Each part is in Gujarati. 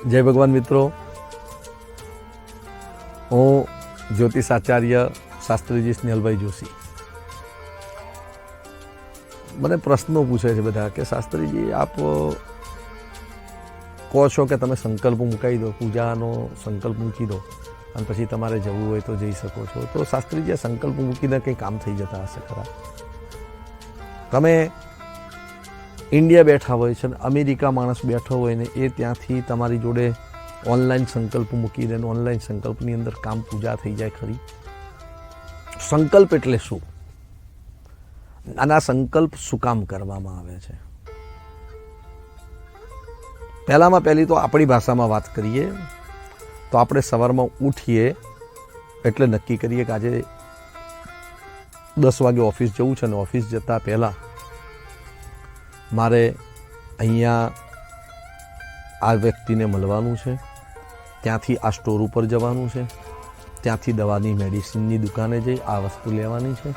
જય ભગવાન મિત્રો, હું જ્યોતિષાચાર્ય શાસ્ત્રીજી સ્નેહલભાઈ જોશી. મને પ્રશ્નો પૂછે છે બધા કે શાસ્ત્રીજી આપ કહો છો કે તમે સંકલ્પ મુકાઈ દો, પૂજાનો સંકલ્પ મૂકી દો અને પછી તમારે જવું હોય તો જઈ શકો છો. તો શાસ્ત્રીજી આ સંકલ્પ મૂકીને કંઈ કામ થઈ જતા હશે ખરા? તમે ઇન્ડિયા બેઠા હોય છે ને અમેરિકા માણસ બેઠો હોય ને એ ત્યાંથી તમારી જોડે ઓનલાઈન સંકલ્પ મૂકી દે ને ઓનલાઈન સંકલ્પની અંદર કામ પૂજા થઈ જાય ખરી? સંકલ્પ એટલે શું અને આ સંકલ્પ શું કામ કરવામાં આવે છે? પહેલામાં પહેલી તો આપણી ભાષામાં વાત કરીએ તો આપણે સવારમાં ઉઠીએ એટલે નક્કી કરીએ કે આજે 10 વાગે ઓફિસ જવું છે ને ઓફિસ જતાં પહેલાં મારે અહીંયા આ વ્યક્તિને મળવાનું છે, ત્યાંથી આ સ્ટોર ઉપર જવાનું છે, ત્યાંથી દવાની મેડિસિનની દુકાને જઈ આ વસ્તુ લેવાની છે,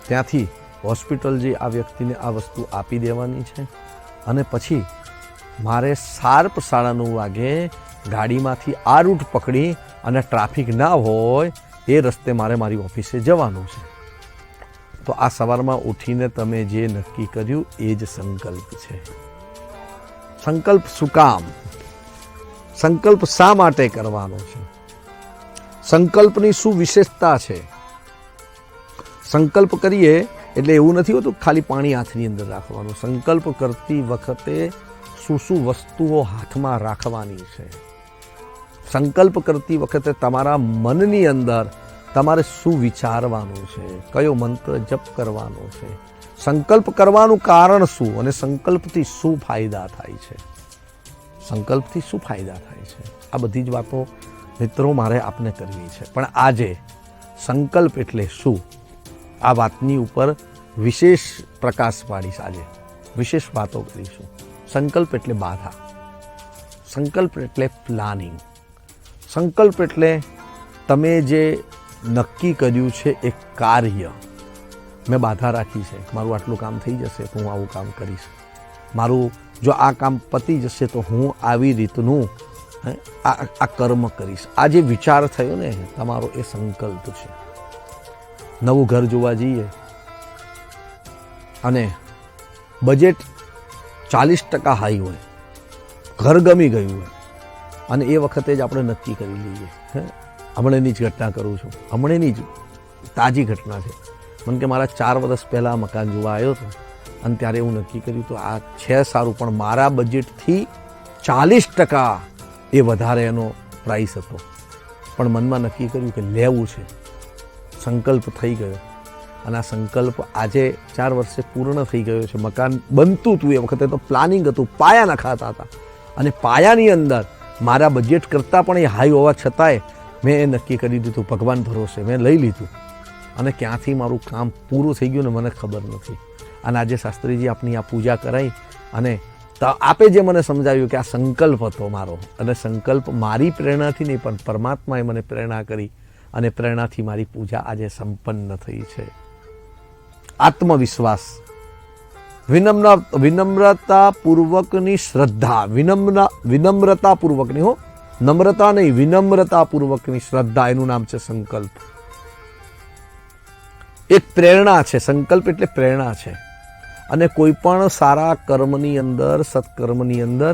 ત્યાંથી હોસ્પિટલ જઈ આ વ્યક્તિને આ વસ્તુ આપી દેવાની છે અને પછી મારે શાર્પ 9:30 વાગે ગાડીમાંથી આ રૂટ પકડી અને ટ્રાફિક ના હોય એ રસ્તે મારે મારી ઓફિસે જવાનું છે. તો આ સવારમાં ઉઠીને તમે જે નક્કી કર્યું એ જ સંકલ્પ છે. સંકલ્પ શું કામ? સંકલ્પ શા માટે કરવાનો છે? સંકલ્પની શું વિશેષતા છે? સંકલ્પ કરીએ એટલે એવું નથી હોતું ખાલી પાણી હાથની અંદર રાખવાનું. સંકલ્પ કરતી વખતે શું શું વસ્તુઓ હાથમાં રાખવાની છે? સંકલ્પ કરતી વખતે તમારા મનની અંદર તમારે શું વિચારવાનું છે? કયો મંત્ર જપ કરવાનો છે? સંકલ્પ કરવાનું કારણ શું અને સંકલ્પથી શું ફાયદા થાય છે? સંકલ્પથી શું ફાયદા થાય છે? આ બધી જ વાતો મિત્રો મારે આપને કરવી છે. પણ આજે સંકલ્પ એટલે શું આ વાતની ઉપર વિશેષ પ્રકાશ પાડીશ. આજે વિશેષ વાતો કરીશું. સંકલ્પ એટલે બાધા, સંકલ્પ એટલે પ્લાનિંગ, સંકલ્પ એટલે તમે જે નક્કી કર્યું છે એ કાર્ય. મેં બાધા રાખી છે, મારું આટલું કામ થઈ જશે તો હું આવું કામ કરીશ, મારું જો આ કામ પતી જશે તો હું આવી રીતનું આ કર્મ કરીશ. આ જે વિચાર થયો ને તમારો એ સંકલ્પ છે. નવું ઘર જોવા જઈએ અને બજેટ 40% હાઈ હોય, ઘર ગમી ગયું હોય અને એ વખતે જ આપણે નક્કી કરી લઈએ. હમણાંની જ ઘટના કરું છું, હમણાંની જ તાજી ઘટના છે. મને કે મારા 4 વર્ષ પહેલાં મકાન જોવા આવ્યો હતો અને ત્યારે હું નક્કી કર્યું તો આ છે સારું પણ મારા બજેટથી 40% એ વધારે એનો પ્રાઇસ હતો. પણ મનમાં નક્કી કર્યું કે લેવું છે. સંકલ્પ થઈ ગયો અને આ સંકલ્પ આજે 4 વર્ષે પૂર્ણ થઈ ગયો છે. મકાન બનતું હતું એ વખતે તો પ્લાનિંગ હતું, પાયા નખાતા હતા અને પાયાની અંદર મારા બજેટ કરતાં પણ એ હાઈ હોવા છતાંય મેં એ નક્કી કરી દીધું ભગવાન ભરોસે મેં લઈ લીધું અને ક્યાંથી મારું કામ પૂરું થઈ ગયું ને મને ખબર નથી. અને આજે શાસ્ત્રીજી આપની આ પૂજા કરાઈ અને આપે જે મને સમજાવ્યું કે આ સંકલ્પ હતો મારો અને સંકલ્પ મારી પ્રેરણાથી નહીં પણ પરમાત્માએ મને પ્રેરણા કરી અને પ્રેરણાથી મારી પૂજા આજે સંપન્ન થઈ છે. આત્મવિશ્વાસ, વિનમ્રતાપૂર્વકની શ્રદ્ધા, વિનમ્રતાપૂર્વકની હો, નમ્રતા નહીં, વિનમ્રતાપૂર્વકની શ્રદ્ધા, એનું નામ છે સંકલ્પ. એક પ્રેરણા છે. સંકલ્પ એટલે પ્રેરણા છે. અને કોઈ પણ સારા કર્મની અંદર, સત્કર્મની અંદર,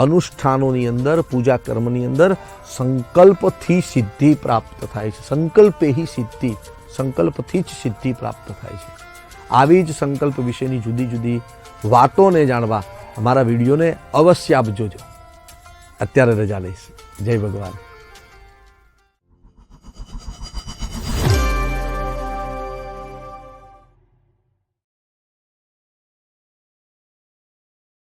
અનુષ્ઠાનોની અંદર, પૂજા કર્મની અંદર સંકલ્પથી સિદ્ધિ પ્રાપ્ત થાય છે. સંકલ્પે હિ સિદ્ધિ, સંકલ્પથી જ સિદ્ધિ પ્રાપ્ત થાય છે. આવી જ સંકલ્પ વિશેની જુદી જુદી વાતોને જાણવા અમારા વિડીયોને અવશ્ય આપ જોજો. અત્યારે રજા લઈશ. જય ભગવાન.